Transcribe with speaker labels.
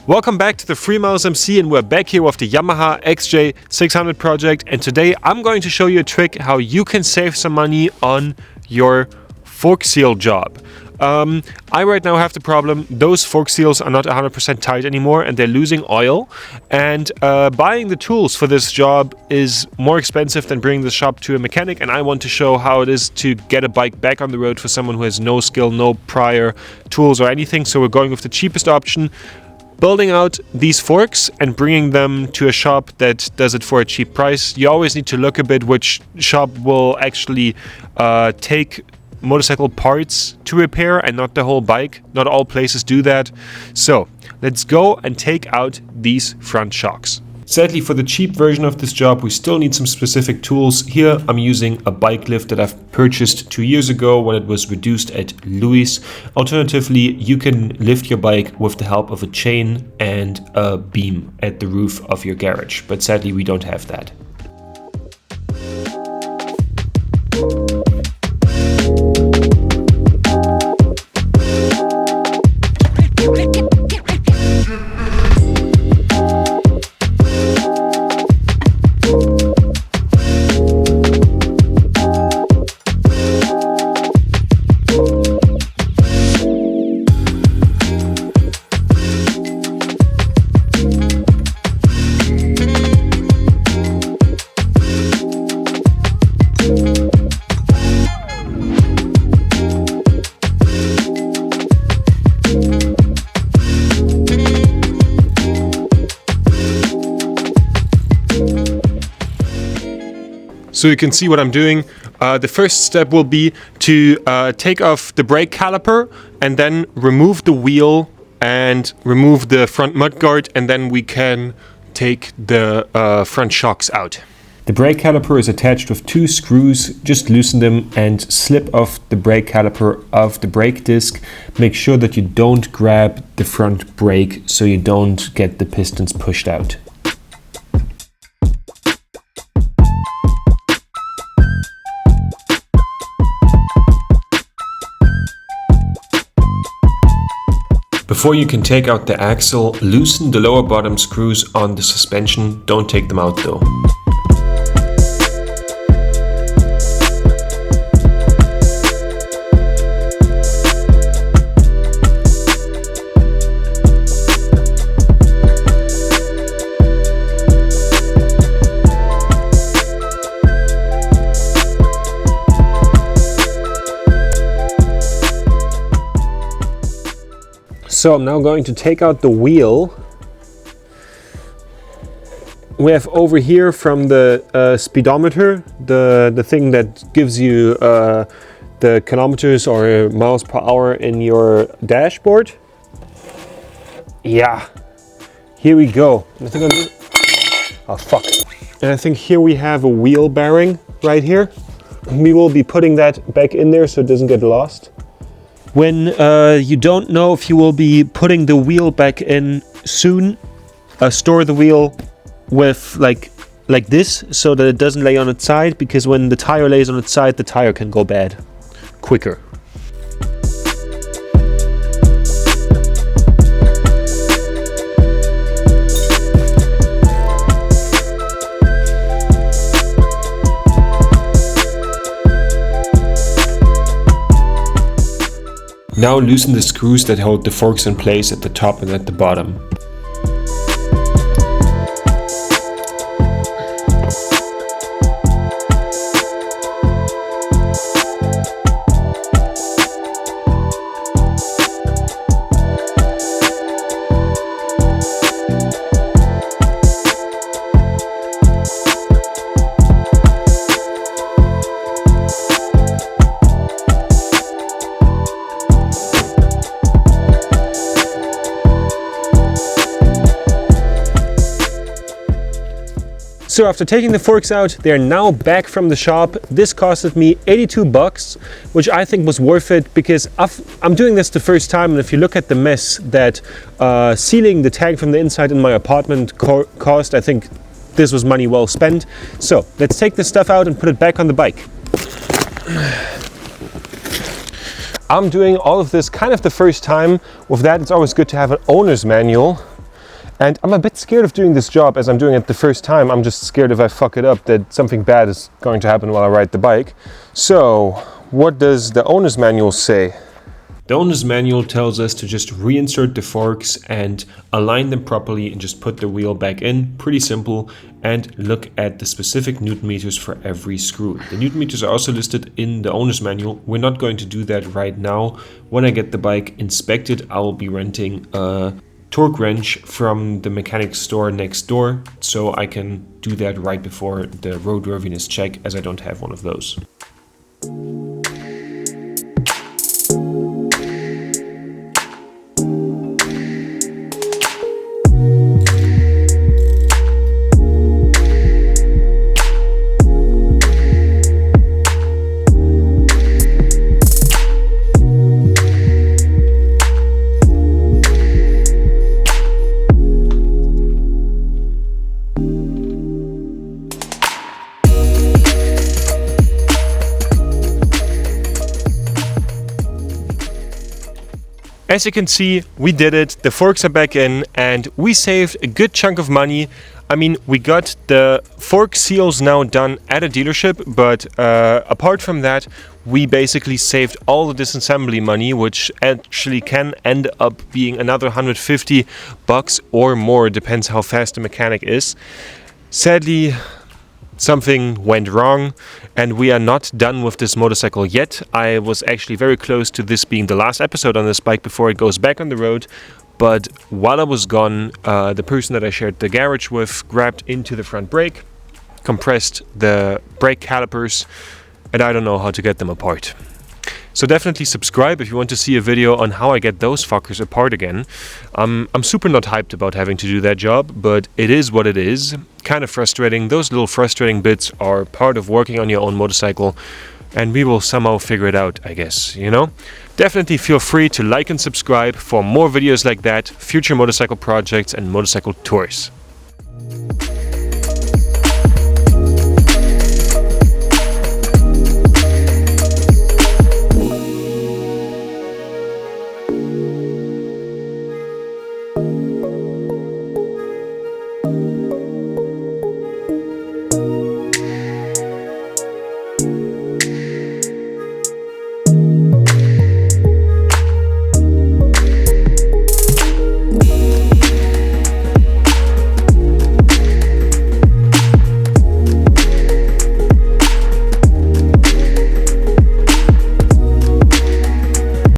Speaker 1: Welcome back to the freemilesmc, and we're back here with the Yamaha XJ600 project, and today I'm going to show you a trick how you can save some money on your fork seal job. I right now have the problem, those fork seals are not 100% tight anymore and they're losing oil, and buying the tools for this job is more expensive than bringing the shop to a mechanic, and I want to show how it is to get a bike back on the road for someone who has no skill, no prior tools or anything. So we're going with the cheapest option, building out these forks and bringing them to a shop that does it for a cheap price. You always need to look a bit which shop will actually take motorcycle parts to repair and not the whole bike. Not all places do that. So let's go and take out these front shocks. Sadly, for the cheap version of this job, we still need some specific tools. Here I'm using a bike lift that I've purchased 2 years ago when it was reduced at Louis. Alternatively, you can lift your bike with the help of a chain and a beam at the roof of your garage, but sadly we don't have that. So you can see what I'm doing. The first step will be to take off the brake caliper and then remove the wheel and remove the front mudguard, and then we can take the front shocks out. The brake caliper is attached with 2 screws. Just loosen them and slip off the brake caliper of the brake disc. Make sure that you don't grab the front brake so you don't get the pistons pushed out. Before you can take out the axle, loosen the lower bottom screws on the suspension. Don't take them out though. So I'm now going to take out the wheel. We have over here from the speedometer, the thing that gives you the kilometers or miles per hour in your dashboard. Yeah, here we go. I think oh fuck. And I think here we have a wheel bearing right here. We will be putting that back in there so it doesn't get lost. When you don't know if you will be putting the wheel back in soon, store the wheel with like this so that it doesn't lay on its side, because when the tire lays on its side, the tire can go bad quicker. Now loosen the screws that hold the forks in place at the top and at the bottom. So after taking the forks out, they're now back from the shop. This costed me 82 bucks, which I think was worth it because I'm doing this the first time, and if you look at the mess that sealing the tank from the inside in my apartment cost, I think this was money well spent. So let's take this stuff out and put it back on the bike. I'm doing all of this kind of the first time. With that, it's always good to have an owner's manual. And I'm a bit scared of doing this job as I'm doing it the first time. I'm just scared if I fuck it up that something bad is going to happen while I ride the bike. So, what does the owner's manual say? The owner's manual tells us to just reinsert the forks and align them properly and just put the wheel back in. Pretty simple. And look at the specific Newton meters for every screw. The Newton meters are also listed in the owner's manual. We're not going to do that right now. When I get the bike inspected, I will be renting a torque wrench from the mechanic store next door, so I can do that right before the roadworthiness check, as I don't have one of those. As you can see, we did it, the forks are back in, and we saved a good chunk of money. I mean, we got the fork seals now done at a dealership, but apart from that, we basically saved all the disassembly money, which actually can end up being another $150 or more, depends how fast the mechanic is. Sadly, something went wrong and we are not done with this motorcycle yet. I was actually very close to this being the last episode on this bike before it goes back on the road, but while I was gone, the person that I shared the garage with grabbed into the front brake, compressed the brake calipers, and I don't know how to get them apart. So definitely subscribe if you want to see a video on how I get those fuckers apart again. I'm super not hyped about having to do that job, but it is what it is. Kind of frustrating. Those little frustrating bits are part of working on your own motorcycle, and we will somehow figure it out, I guess, you know? Definitely feel free to like and subscribe for more videos like that, future motorcycle projects and motorcycle tours.